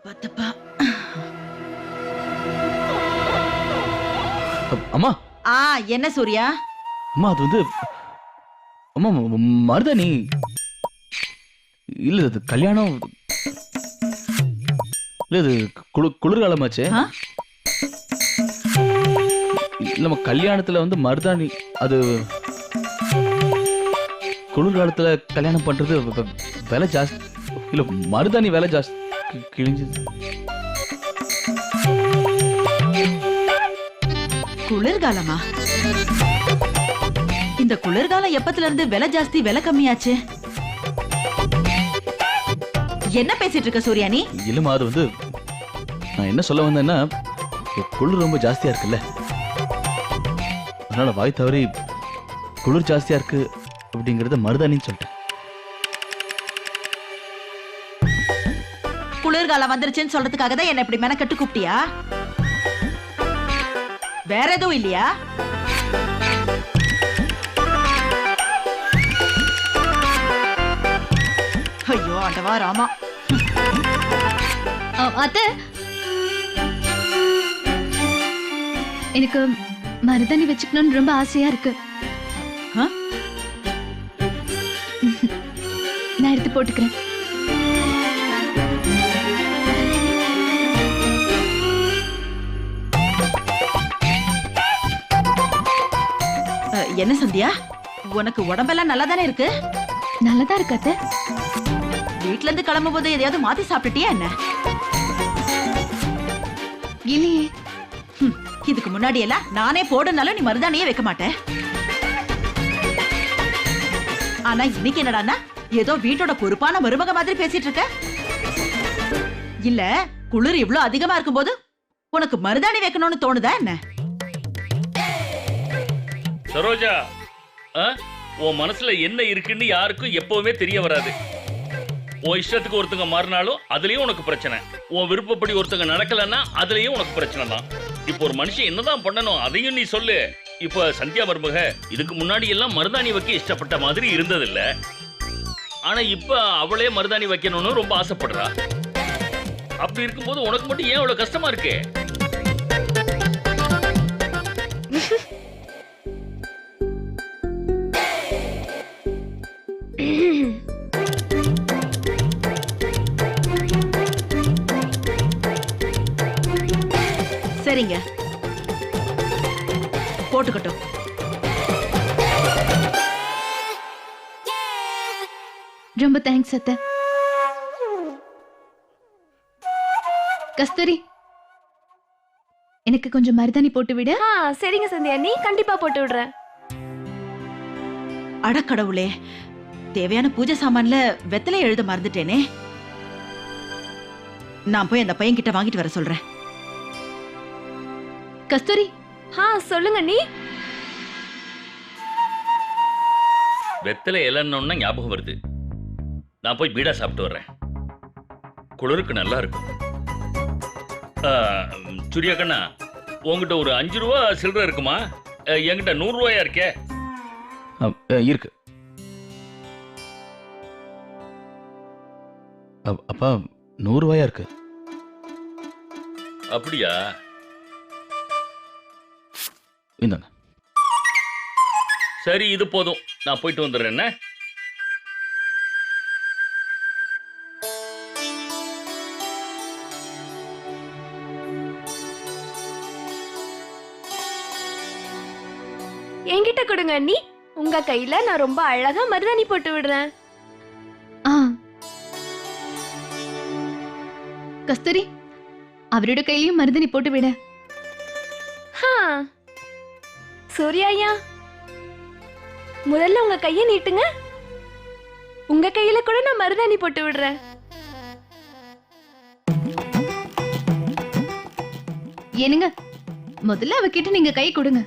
பத்தப்பா. அம்மா என்ன சூர்யா? அம்மா அது வந்து அம்மா மருதாணி இல்ல, அது கல்யாணம் இல்ல, இது குளிர்காலமாச்சு. இல்லம்மா, கல்யாணத்துல வந்து மருதாணி அது குளிர்காலத்துல கல்யாணம் பண்றது விலை ஜாஸ்தி. இல்ல மருதாணி விலை ஜாஸ்தி கிழிஞ்சது. குளிர்காலமா? இந்த குளிர்காலம் எப்பத்துல இருந்து விலை ஜாஸ்தி விலை கம்மியாச்சு? என்ன பேசிட்டு இருக்க சூர்யா நீ? இல்லம்மா, அது வந்து நான் என்ன சொல்ல வந்தேன்னா, குளிர் ரொம்ப ஜாஸ்தியா இருக்குல்ல, அதனால வாய் தவறி குளிர் ஜாஸ்தியா இருக்கு அப்படிங்கறத மருதாணின்னு சொல்லிட்டேன். குளிர்காலம் வந்துருச்சுன்னு சொல்றதுக்காக தான் என்ன இப்படி மெனக்கட்டு கூப்பிட்டியா? வேற எதுவும் இல்லையா? ஐயோ ஆண்டவா ராமா. அத்தை, எனக்கு மருதாணி வச்சுக்கணும்னு ரொம்ப ஆசையா இருக்கு. நான் எடுத்து போட்டுக்கிறேன். என்ன சந்தியா, உனக்கு உடம்பெல்லாம் நல்லா தானே இருக்கு? நல்லதா இருக்கு அத்தை. வீட்ல இருந்து கிளம்பும் போது எதையாவது மாத்தி சாப்பிட்டுட்டியா என்ன? இல்லையே. இதுக்கு முன்னாடி எல்லாம் நானே போடுனாலும் நீ மருதாணியே வைக்க மாட்டேன். ஆனா இன்னைக்கு என்னடான்னா ஏதோ வீட்டோட பொறுப்பான மருமக மாதிரி பேசிட்டு இருக்க. இல்ல குளிர் இவ்ளோ அதிகமா இருக்கும்போது உனக்கு மருதாணி வைக்கணும்னு தோணுதா என்ன? சரோஜா, உன் மனசுல என்ன இருக்குன்னு யாருக்கும் எப்பவுமே தெரிய வராது. உன் இஷ்டத்துக்கு ஒருத்தங்க மாறினாலும் அதுலயும் உனக்கு பிரச்சனை. உன் விருப்பப்படி ஒருத்தங்க நடக்கலன்னா அதுலயும் உனக்கு பிரச்சனை தான். இப்போ ஒரு மனுஷன் என்னதான் பண்ணணும் அதையும் நீ சொல்லு. இப்ப சந்தியா மருமக இதுக்கு முன்னாடி எல்லாம் மருதாணி வைக்க இஷ்டப்பட்ட மாதிரி இருந்ததில்ல. ஆனா இப்ப அவளே மருதாணி வைக்கணும்னு ரொம்ப ஆசைப்படுறா. அப்படி இருக்கும்போது உனக்கு மட்டும் ஏன் அவ்வளவு கஷ்டமா இருக்கு? சரிங்க, போட்டுக்கட்டும். ரொம்ப தேங்க்ஸ் அத்தை. கஸ்தூரி, எனக்கு கொஞ்சம் மருதாணி போட்டு விடு. சரிங்க சந்தியா, நீ கண்டிப்பா போட்டு விடுறேன். அடக்கடவுளே, தேவையான பூஜை சாமான்ல வெத்தலை எழுத மறந்துட்டேனே. நான் போய் அந்த பையன் கிட்ட வாங்கிட்டு வர சொல்றேன். கஸ்தூரி, சொல்லுங்க நீ. வெத்தலை இலன்னொன்னா ஞாபகம் வருது. நான் போய் பீடா சாப்பிட்டு வர்றேன். குளிருக்கு நல்லா இருக்கும். சூர்யா கண்ணா, உங்ககிட்ட ஒரு 5 ரூபா சில்லறை இருக்குமா? என்கிட்ட 100 ரூபாயா இருக்கே. இருக்கு. அப்பா 100 ரூபாயா இருக்கு. அப்படியா? இந்தாங்க. சரி, இது போதும். நான் போயிட்டு வந்துடுறேன். என்ன? என்கிட்ட கொடுங்க நீ. உங்க கையில நான் ரொம்ப அழகா மருதாணி போட்டு விடுறேன். கஸ்தூரி, அவரோட கையிலயும் மருதாணி போட்டு விட. சூர்யாயா, முதல்ல உங்க கையை நீட்டுங்க. உங்க கையில கூட நான் மருதாணி போட்டு விடுறேன். ஏனுங்க, முதல்ல அவகிட்ட நீங்க கை கொடுங்க.